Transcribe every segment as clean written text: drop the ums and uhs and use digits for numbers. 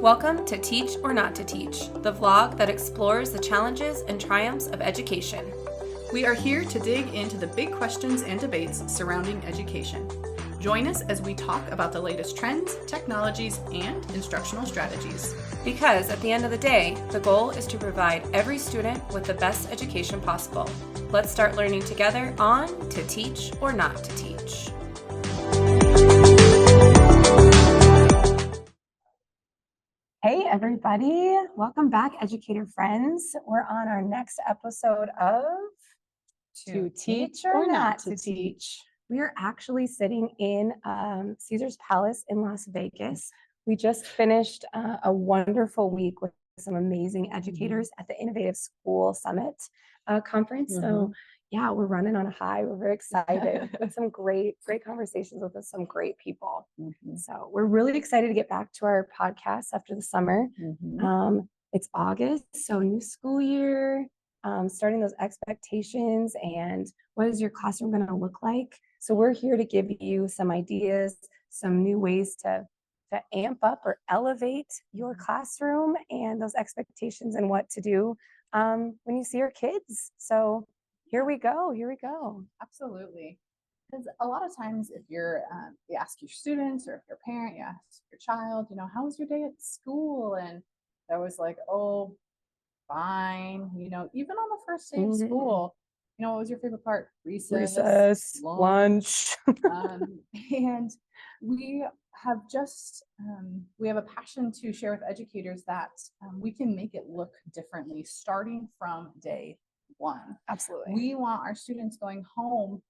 Welcome to Teach or Not to Teach, the vlog that explores the challenges and triumphs of education. We are here to dig into the big questions and debates surrounding education. Join us as we talk about the latest trends, technologies, and instructional strategies. Because at the end of the day, the goal is to provide every student with the best education possible. Let's start learning together on To Teach or Not to Teach. Hey everybody, welcome back, educator friends. We're on our next episode of To Teach or Not to Teach. We are actually sitting in Caesar's Palace in Las Vegas. We just finished a wonderful week with some amazing educators at the Innovative School Summit conference. So yeah, we're running on a high. We're very excited. With some great conversations with some great people. So we're really excited to get back to our podcast after the summer. It's August, so new school year, starting those expectations and what is your classroom going to look like? So we're here to give you some ideas, some new ways to amp up or elevate your classroom and those expectations and what to do when you see your kids. So here we go. Absolutely. Because a lot of times if you're, you ask your students or if you're a parent, you ask your child, how was your day at school? And they're always like, oh, fine. Even on the first day of school, what was your favorite part? Recess, lunch. And we have we have a passion to share with educators that we can make it look differently starting from day one. Absolutely. We want our students going home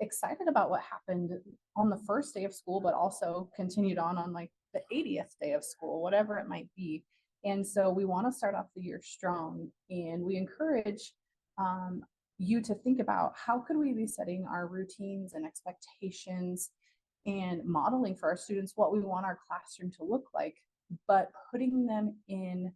excited about what happened on the first day of school, but also continued on like the 80th day of school, whatever it might be. And so we want to start off the year strong, and we encourage you to think about how could we be setting our routines and expectations and modeling for our students what we want our classroom to look like, but putting them in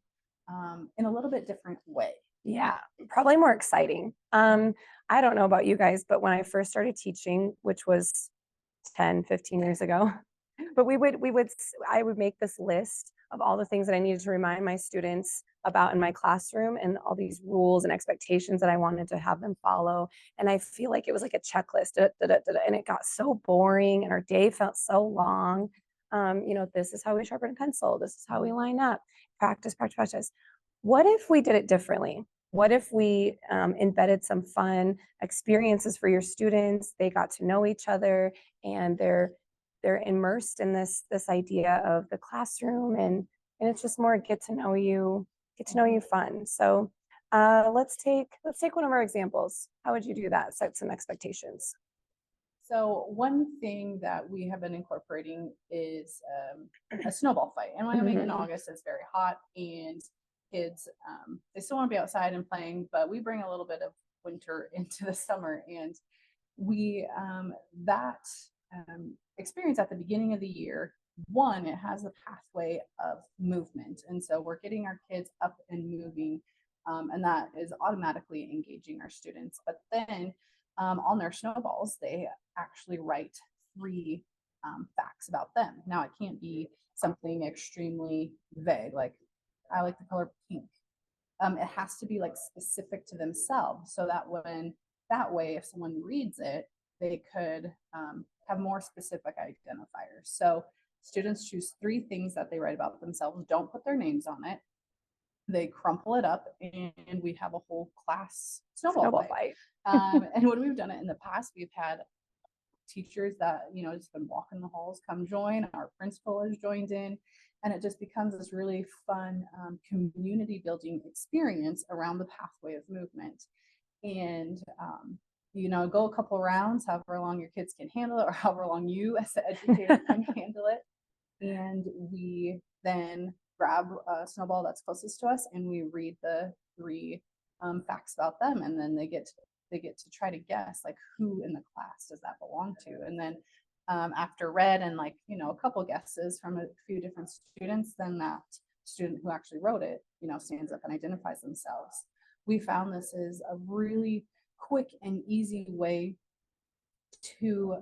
a little bit different way. Yeah, probably more exciting. I don't know about you guys, but when I first started teaching, which was 10, 15 years ago, but I would make this list of all the things that I needed to remind my students about in my classroom and all these rules and expectations that I wanted to have them follow. And I feel like it was like a checklist, and it got so boring and our day felt so long. This is how we sharpen a pencil. This is how we line up, practice. What if we did it differently? What if we embedded some fun experiences for your students? They got to know each other and they're immersed in this idea of the classroom, and it's just more get to know you fun. So let's take one of our examples. How would you do that? Set some expectations. So one thing that we have been incorporating is a snowball fight. And Wyoming in August is very hot, and kids, they still want to be outside and playing, but we bring a little bit of winter into the summer. And we, experience at the beginning of the year, it has a pathway of movement. And so we're getting our kids up and moving, and that is automatically engaging our students. But then on their snowballs, they actually write 3 facts about them. Now, it can't be something extremely vague, like I like the color pink. It has to be like specific to themselves, so that way, if someone reads it, they could have more specific identifiers. So students choose 3 things that they write about themselves, don't put their names on it. They crumple it up, and we have a whole class snowball fight. And when we've done it in the past, we've had teachers that, just been walking the halls, come join. Our principal has joined in, and it just becomes this really fun community building experience around the pathway of movement. And go a couple rounds, however long your kids can handle it, or however long you as the educator can handle it. And we then grab a snowball that's closest to us, and we read the 3 facts about them, and then they get to try to guess like who in the class does that belong to. And then after read and a couple guesses from a few different students, then that student who actually wrote it, stands up and identifies themselves. We found this is a really quick and easy way to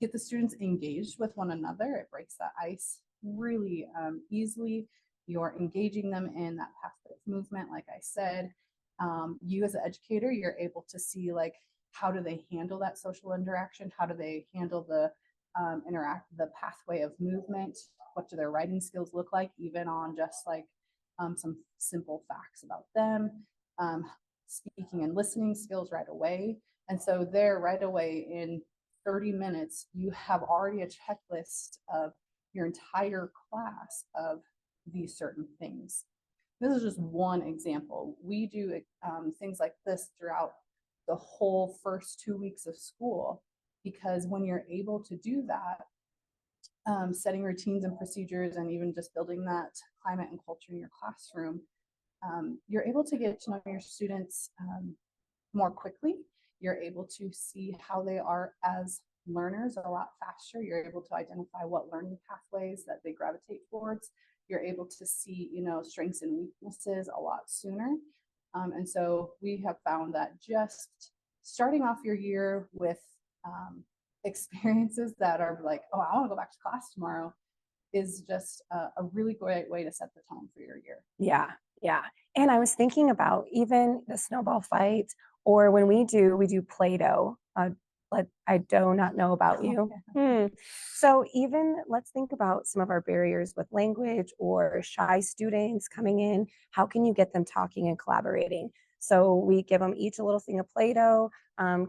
get the students engaged with one another. It breaks the ice really easily. You're engaging them in that pathway of movement, like I said. You as an educator, you're able to see like how do they handle that social interaction? How do they handle the the pathway of movement? What do their writing skills look like, even on just like some simple facts about them, speaking and listening skills right away. And so there right away in 30 minutes, you have already a checklist of your entire class of these certain things. This is just one example. We do things like this throughout the whole first 2 weeks of school, because when you're able to do that, setting routines and procedures, and even just building that climate and culture in your classroom, you're able to get to know your students more quickly. You're able to see how they are as learners a lot faster. You're able to identify what learning pathways that they gravitate towards. You're able to see, strengths and weaknesses a lot sooner. And so we have found that just starting off your year with experiences that are like, oh, I want to go back to class tomorrow, is just a really great way to set the tone for your year. Yeah, yeah. And I was thinking about even the snowball fight, or when we do Play-Doh. But I do not know about you. So even let's think about some of our barriers with language or shy students coming in. How can you get them talking and collaborating? So we give them each a little thing of Play-Doh.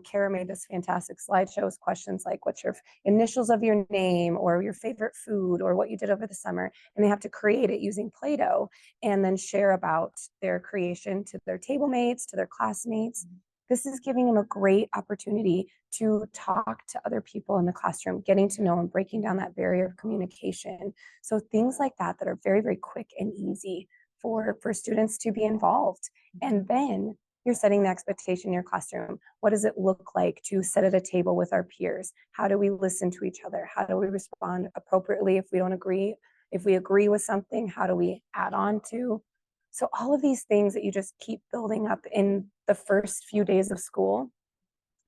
Kara made this fantastic slideshow with questions like, what's your initials of your name, or your favorite food, or what you did over the summer? And they have to create it using Play-Doh and then share about their creation to their table mates, to their classmates. This is giving them a great opportunity to talk to other people in the classroom, getting to know and breaking down that barrier of communication. So things like that that are very, very quick and easy for students to be involved. And then you're setting the expectation in your classroom. What does it look like to sit at a table with our peers? How do we listen to each other? How do we respond appropriately if we don't agree? If we agree with something, how do we add on to? So all of these things that you just keep building up in the first few days of school.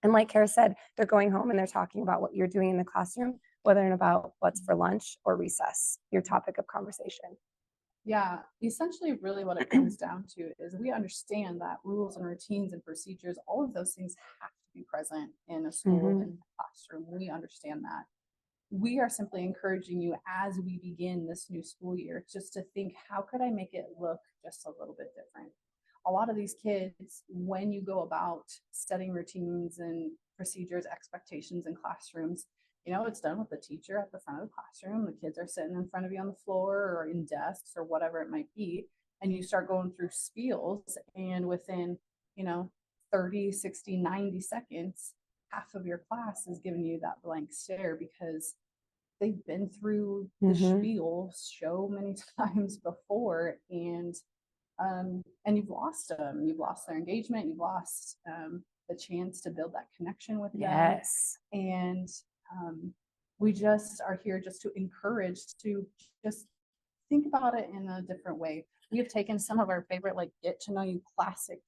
And like Kara said, they're going home and they're talking about what you're doing in the classroom, whether and about what's for lunch or recess, your topic of conversation. Yeah, essentially, really what it comes down to is we understand that rules and routines and procedures, all of those things have to be present in a school, in a classroom. We understand that. We are simply encouraging you as we begin this new school year just to think, how could I make it look just a little bit different? A lot of these kids, when you go about setting routines and procedures, expectations in classrooms, it's done with the teacher at the front of the classroom. The kids are sitting in front of you on the floor or in desks or whatever it might be. And you start going through spiels, and within, you know, 30, 60, 90 seconds, half of your class is giving you that blank stare because they've been through the spiel so many times before, and you've lost them. You've lost their engagement. You've lost the chance to build that connection with them. Yes. And we just are here just to encourage to just think about it in a different way. We have taken some of our favorite like get to know you classic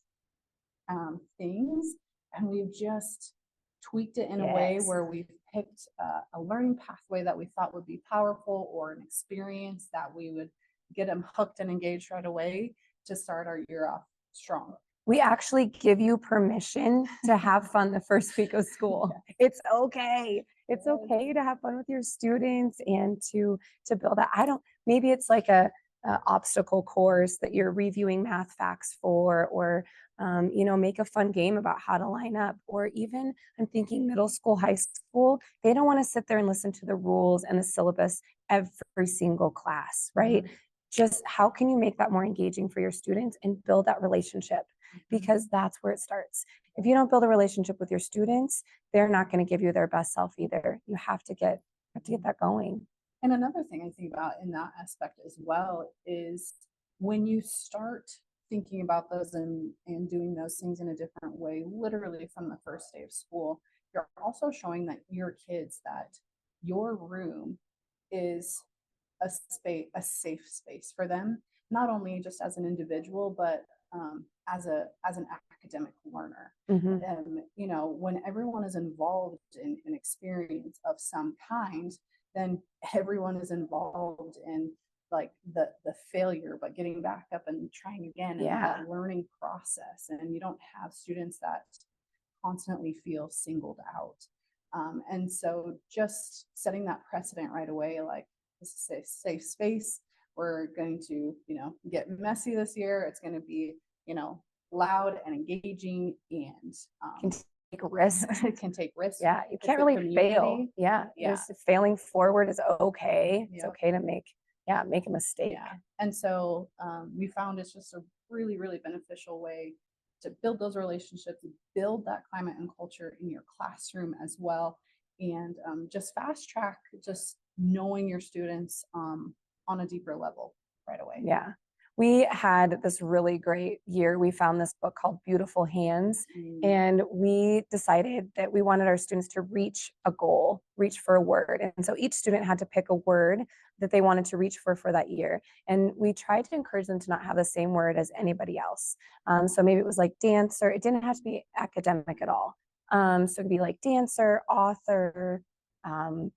things, and we've just tweaked it in a way where we've picked a learning pathway that we thought would be powerful, or an experience that we would get them hooked and engaged right away to start our year off strong. We actually give you permission to have fun the first week of school. It's okay. It's okay to have fun with your students and to build that. Maybe it's like a obstacle course that you're reviewing math facts for, or make a fun game about how to line up. Or even I'm thinking middle school, high school, they don't want to sit there and listen to the rules and the syllabus every single class, right? Just how can you make that more engaging for your students and build that relationship? Because that's where it starts. If you don't build a relationship with your students, they're not going to give you their best self either. You have to get that going. And another thing I think about in that aspect as well is when you start thinking about those and doing those things in a different way, literally from the first day of school, you're also showing that your kids that your room is a safe space for them, not only just as an individual, but as an academic learner. When everyone is involved in an experience of some kind, then everyone is involved in like the failure, but getting back up and trying again, and Yeah. that learning process. And you don't have students that constantly feel singled out. And so just setting that precedent right away, like this is a safe space. We're going to, get messy this year. It's going to be, loud and engaging, and Can take risks. can take risks. Yeah, you It's can't a really fail. community. Yeah, Yeah. failing forward is okay. It's Yep. okay to make a mistake. Yeah. And so we found it's just a really, really beneficial way to build those relationships, build that climate and culture in your classroom as well, and just fast track just knowing your students on a deeper level right away. Yeah. We had this really great year. We found this book called Beautiful Hands, and we decided that we wanted our students to reach a goal, reach for a word. And so each student had to pick a word that they wanted to reach for that year. And we tried to encourage them to not have the same word as anybody else. So maybe it was like dancer. It didn't have to be academic at all. So it could be like dancer, author, um,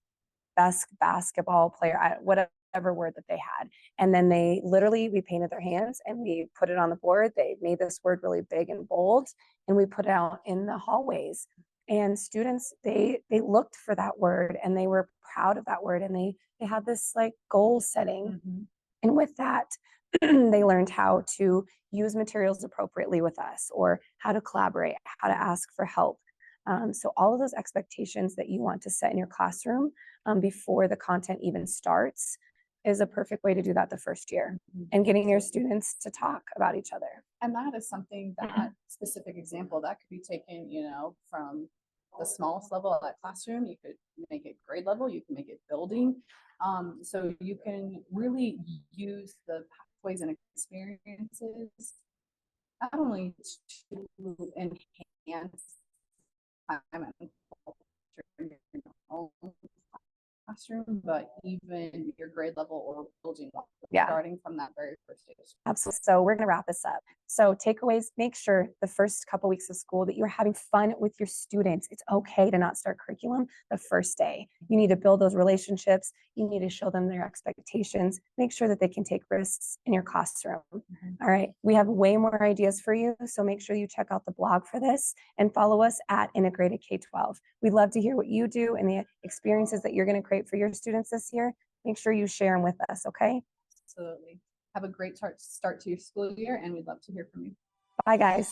best basketball player, whatever word that they had. And then we painted their hands and we put it on the board. They made this word really big and bold, and we put it out in the hallways. And students, they looked for that word and they were proud of that word, and they had this like goal setting. Mm-hmm. And with that, they learned how to use materials appropriately with us, or how to collaborate, how to ask for help. So all of those expectations that you want to set in your classroom before the content even starts is a perfect way to do that the first year, and getting your students to talk about each other. And that is something, that specific example that could be taken, from the smallest level of that classroom. You could make it grade level, you can make it building. So you can really use the pathways and experiences not only to enhance time and culture in your own classroom, but even your grade level or building level, Yeah. starting from that very first stage. Absolutely. So we're going to wrap this up. So takeaways: make sure the first couple weeks of school that you're having fun with your students. It's okay to not start curriculum the first day. You need to build those relationships. You need to show them their expectations. Make sure that they can take risks in your classroom. All right. We have way more ideas for you. So make sure you check out the blog for this and follow us at Integrated K-12. We'd love to hear what you do and the experiences that you're going to create for your students this year. Make sure you share them with us. Okay. Absolutely. Have a great start to your school year, and we'd love to hear from you. Bye, guys.